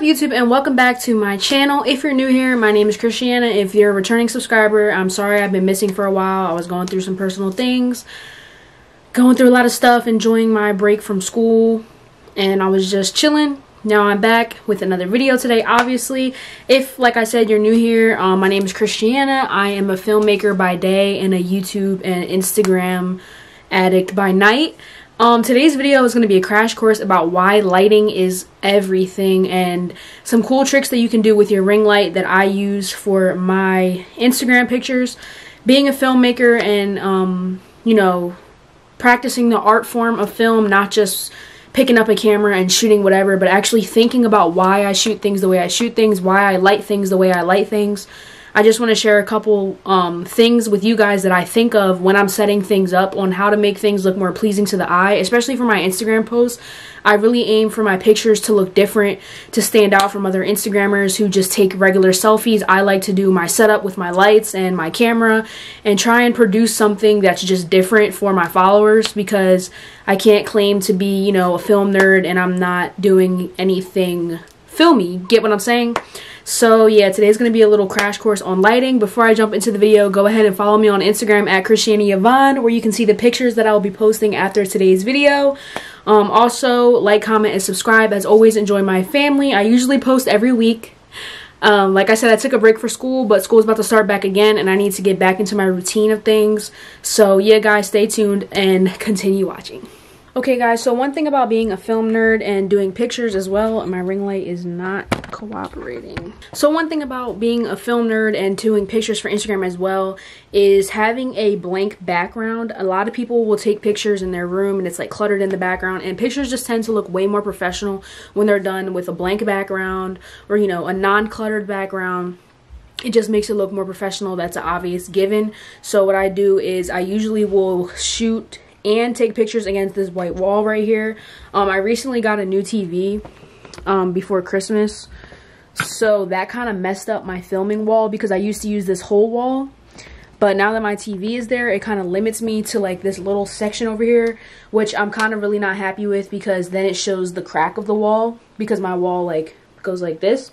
up, YouTube, and welcome back to my channel. If you're new here, my name is Christiana. If you're a returning subscriber, I'm sorry I've been missing for a while. I was going through some personal things, going through a lot of stuff, enjoying my break from school, and I was just chilling. Now I'm back with another video today. Obviously, if, like I said, you're new here, my name is Christiana. I am a filmmaker by day and a YouTube and Instagram addict by night. Today's video is going to be a crash course about why lighting is everything and some cool tricks that you can do with your ring light that I use for my Instagram pictures. Being a filmmaker and, you know, practicing the art form of film, not just picking up a camera and shooting whatever, but actually thinking about why I shoot things the way I shoot things, why I light things the way I light things. I just want to share a couple things with you guys that I think of when I'm setting things up on how to make things look more pleasing to the eye, especially for my Instagram posts. I really aim for my pictures to look different, to stand out from other Instagrammers who just take regular selfies. I like to do my setup with my lights and my camera and try and produce something that's just different for my followers, because I can't claim to be, you know, a film nerd and I'm not doing anything filmy. Get what I'm saying? So yeah, today's going to be a little crash course on lighting. Before I jump into the video, go ahead and follow me on Instagram at Christiana Yvonne, where you can see the pictures that I will be posting after today's video. Also, like, comment, and subscribe. As always, enjoy my family. I usually post every week. Like I said, I took a break for school, but school is about to start back again, and I need to get back into my routine of things. So yeah, guys, stay tuned and continue watching. Okay, guys, so one thing about being a film nerd and doing pictures as well, my ring light is not cooperating. So one thing about being a film nerd and doing pictures for Instagram as well is having a blank background. A lot of people will take pictures in their room and it's like cluttered in the background, and pictures just tend to look way more professional when they're done with a blank background or, you know, a non-cluttered background. It just makes it look more professional. That's an obvious given. So what I do is I usually will shoot and take pictures against this white wall right here. I recently got a new TV before Christmas, so that kind of messed up my filming wall, because I used to use this whole wall, but now that my TV is there, it kind of limits me to like this little section over here, which I'm kind of really not happy with, because then it shows the crack of the wall, because my wall like goes like this.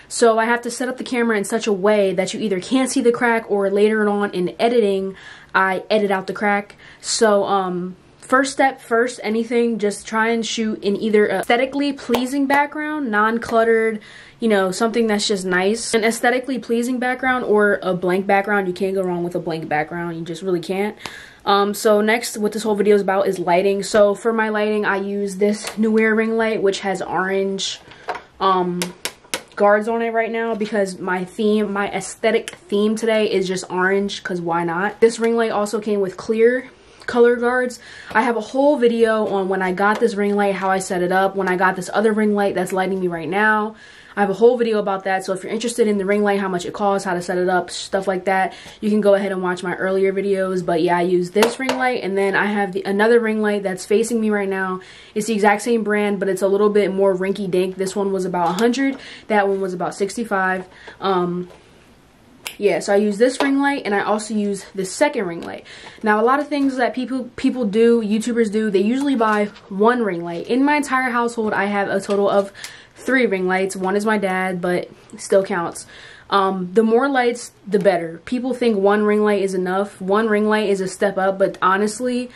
So I have to set up the camera in such a way that you either can't see the crack, or later on in editing, I edit out the crack. So first step first, anything, just try and shoot in either a aesthetically pleasing background, non-cluttered, you know, something that's just nice. An aesthetically pleasing background or a blank background. You can't go wrong with a blank background. You just really can't. So next, what this whole video is about is lighting. So for my lighting, I use this Nuer ring light, which has orange guards on it right now, because my theme, my aesthetic theme today is just orange, because why not? This ring light also came with clear color guards. I have a whole video on when I got this ring light, how I set it up, when I got this other ring light that's lighting me right now. I have a whole video about that, so if you're interested in the ring light, how much it costs, how to set it up, stuff like that, you can go ahead and watch my earlier videos. But yeah, I use this ring light, and then I have another ring light that's facing me right now. It's the exact same brand, but it's a little bit more rinky-dink. This one was about 100, that one was about 65. Yeah, so I use this ring light, and I also use this second ring light. Now, a lot of things that people do, YouTubers do, they usually buy one ring light. In my entire household, I have a total of 3 ring lights. One is my dad, but still counts. The more lights, the better. People think one ring light is enough. One ring light is a step up, but honestly,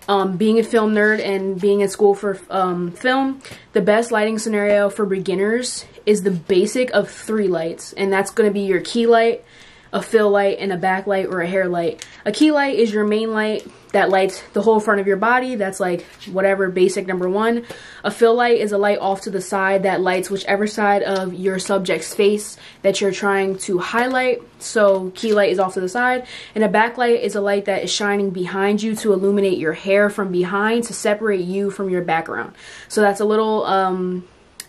being a film nerd and being in school for film, the best lighting scenario for beginners is the basic of 3 lights, and that's going to be your key light, a fill light, and a backlight or a hair light. A key light is your main light that lights the whole front of your body. That's like whatever, basic number 1. A fill light is a light off to the side that lights whichever side of your subject's face that you're trying to highlight. So key light is off to the side. And a backlight is a light that is shining behind you to illuminate your hair from behind, to separate you from your background. So that's a little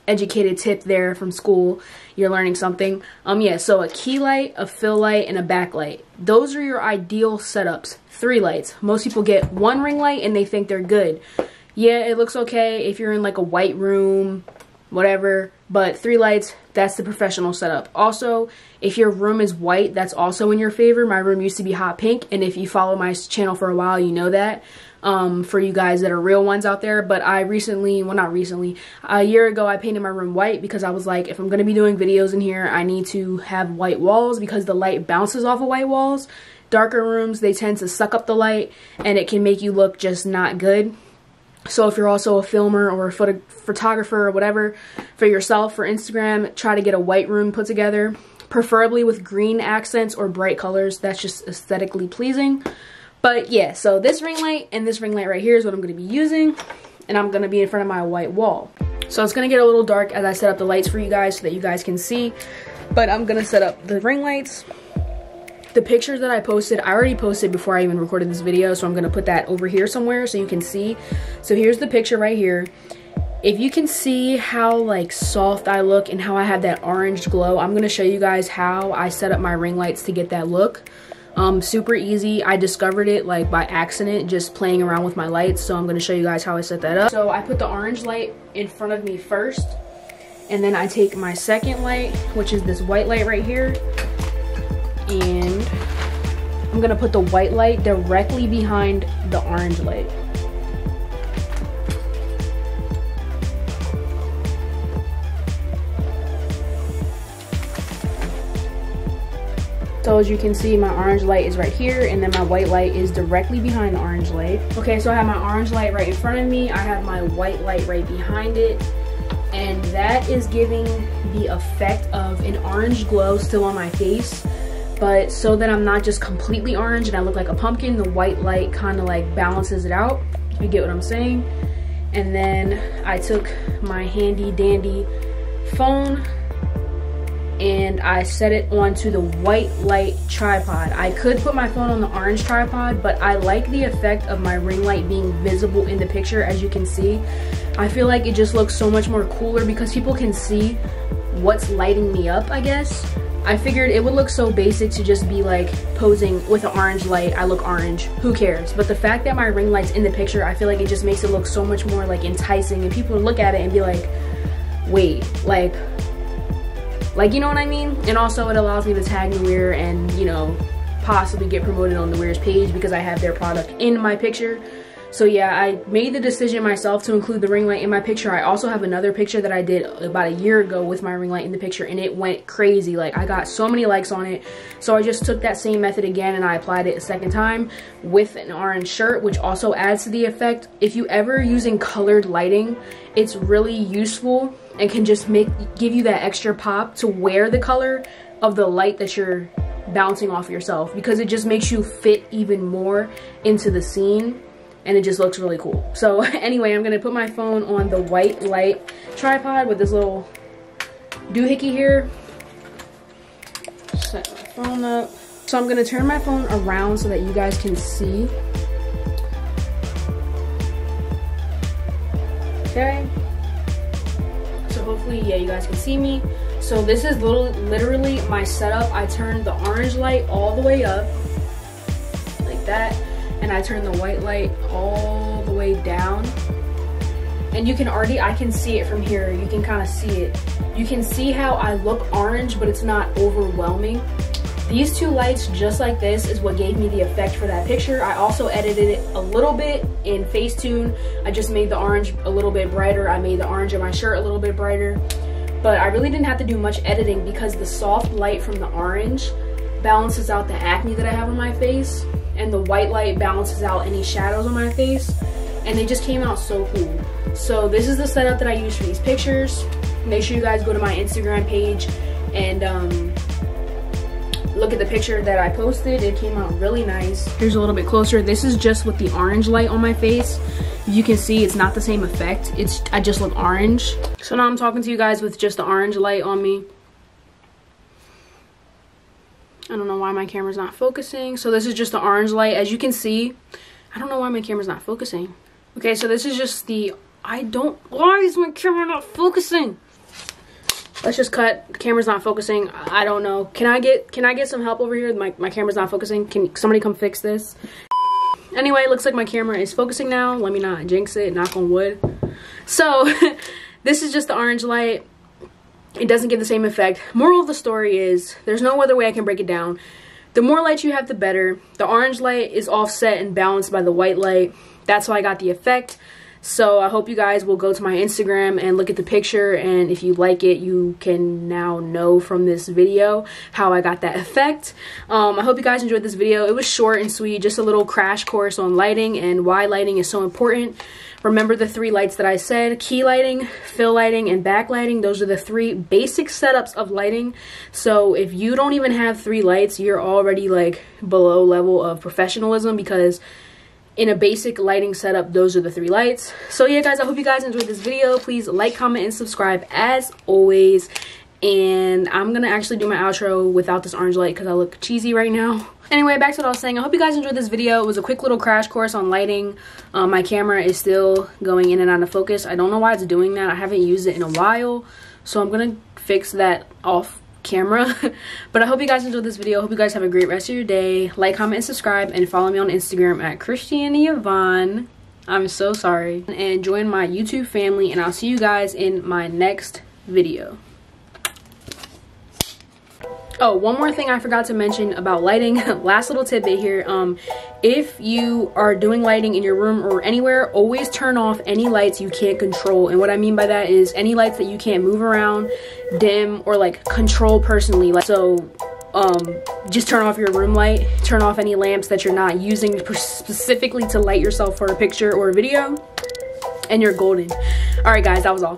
educated tip there from school. You're learning something. Yeah, so a key light, a fill light, and a backlight. Those are your ideal setups. 3 lights. Most people get 1 ring light and they think they're good. Yeah, it looks okay if you're in like a white room, whatever, but 3 lights, that's the professional setup. Also, if your room is white, that's also in your favor. My room used to be hot pink, and if you follow my channel for a while, you know that. for you guys that are real ones out there. But I recently, well, not recently, a year ago, I painted my room white because I was like, if I'm going to be doing videos in here, I need to have white walls because the light bounces off of white walls. Darker rooms, they tend to suck up the light and it can make you look just not good. So if you're also a filmer or a photographer or whatever for yourself, for Instagram, try to get a white room put together, preferably with green accents or bright colors. That's just aesthetically pleasing. But yeah, so this ring light and this ring light right here is what I'm going to be using, and I'm going to be in front of my white wall. So it's going to get a little dark as I set up the lights for you guys so that you guys can see, but I'm going to set up the ring lights. The pictures that I posted, I already posted before I even recorded this video, so I'm going to put that over here somewhere so you can see. So here's the picture right here. If you can see how like soft I look and how I have that orange glow, I'm going to show you guys how I set up my ring lights to get that look. Super easy. I discovered it like by accident, just playing around with my lights. So I'm going to show you guys how I set that up. So I put the orange light in front of me first, and then I take my second light, which is this white light right here, and I'm going to put the white light directly behind the orange light. So as you can see, my orange light is right here, and then my white light is directly behind the orange light. Okay, so I have my orange light right in front of me. I have my white light right behind it. And that is giving the effect of an orange glow still on my face. But so that I'm not just completely orange and I look like a pumpkin, the white light kind of like balances it out. If you get what I'm saying. And then I took my handy dandy phone and I set it onto the white light tripod. I could put my phone on the orange tripod, but I like the effect of my ring light being visible in the picture. As you can see, I feel like it just looks so much more cooler because people can see what's lighting me up, I guess. I figured it would look so basic to just be like posing with an orange light. I look orange, who cares? But the fact that my ring light's in the picture, I feel like it just makes it look so much more like enticing, and people look at it and be like, wait, like, you know what I mean? And also it allows me to tag Nuwear and, you know, possibly get promoted on Nuwear's page because I have their product in my picture. So yeah, I made the decision myself to include the ring light in my picture. I also have another picture that I did about a year ago with my ring light in the picture, and it went crazy. Like, I got so many likes on it. So I just took that same method again and I applied it a second time with an orange shirt, which also adds to the effect. If you ever using colored lighting, it's really useful and can just give you that extra pop to wear the color of the light that you're bouncing off yourself, because it just makes you fit even more into the scene. And it just looks really cool. So anyway, I'm gonna put my phone on the white light tripod with this little doohickey here. Set my phone up. So I'm gonna turn my phone around so that you guys can see. Okay. So hopefully, yeah, you guys can see me. So this is literally my setup. I turned the orange light all the way up, like that. And I turn the white light all the way down. And you can already, I can see it from here. You can kind of see it. You can see how I look orange, but it's not overwhelming. These two lights, just like this, is what gave me the effect for that picture. I also edited it a little bit in Facetune. I just made the orange a little bit brighter. I made the orange of my shirt a little bit brighter. But I really didn't have to do much editing because the soft light from the orange balances out the acne that I have on my face, and the white light balances out any shadows on my face, and they just came out so cool. So this is the setup that I use for these pictures. Make sure you guys go to my Instagram page and look at the picture that I posted. It came out really nice. Here's a little bit closer. This is just with the orange light on my face. You can see it's not the same effect. I just look orange. So now I'm talking to you guys with just the orange light on me. I don't know why my camera's not focusing. So this is just the orange light. As you can see, I don't know why my camera's not focusing. Okay, so this is just the, why is my camera not focusing? Let's just cut. The camera's not focusing. I don't know. Can I get some help over here? My camera's not focusing. Can somebody come fix this? Anyway, it looks like my camera is focusing now. Let me not jinx it, knock on wood. So this is just the orange light. It doesn't give the same effect. Moral of the story is, there's no other way I can break it down. The more lights you have, the better. The orange light is offset and balanced by the white light. That's why I got the effect. So I hope you guys will go to my Instagram and look at the picture, and if you like it, you can now know from this video how I got that effect. I hope you guys enjoyed this video. It was short and sweet, just a little crash course on lighting and why lighting is so important. Remember the 3 lights that I said: key lighting, fill lighting, and backlighting. Those are the 3 basic setups of lighting. So if you don't even have 3 lights, you're already like below level of professionalism, because in a basic lighting setup, those are the 3 lights. So yeah, guys, I hope you guys enjoyed this video. Please like, comment, and subscribe as always. And I'm gonna actually do my outro without this orange light because I look cheesy right now. Anyway, back to what I was saying. I hope you guys enjoyed this video. It was a quick little crash course on lighting. My camera is still going in and out of focus. I don't know why it's doing that. I haven't used it in a while, so I'm gonna fix that off camera. But I hope you guys enjoyed this video. I hope you guys have a great rest of your day. Like, comment, and subscribe, and follow me on Instagram at Christiana Yvonne. I'm so sorry. And join my YouTube family, and I'll see you guys in my next video. Oh, one more thing I forgot to mention about lighting. Last little tidbit here. If you are doing lighting in your room or anywhere, always turn off any lights you can't control. And what I mean by that is any lights that you can't move around, dim, or like control personally. Like, so just turn off your room light, turn off any lamps that you're not using specifically to light yourself for a picture or a video, and you're golden. All right, guys, that was all.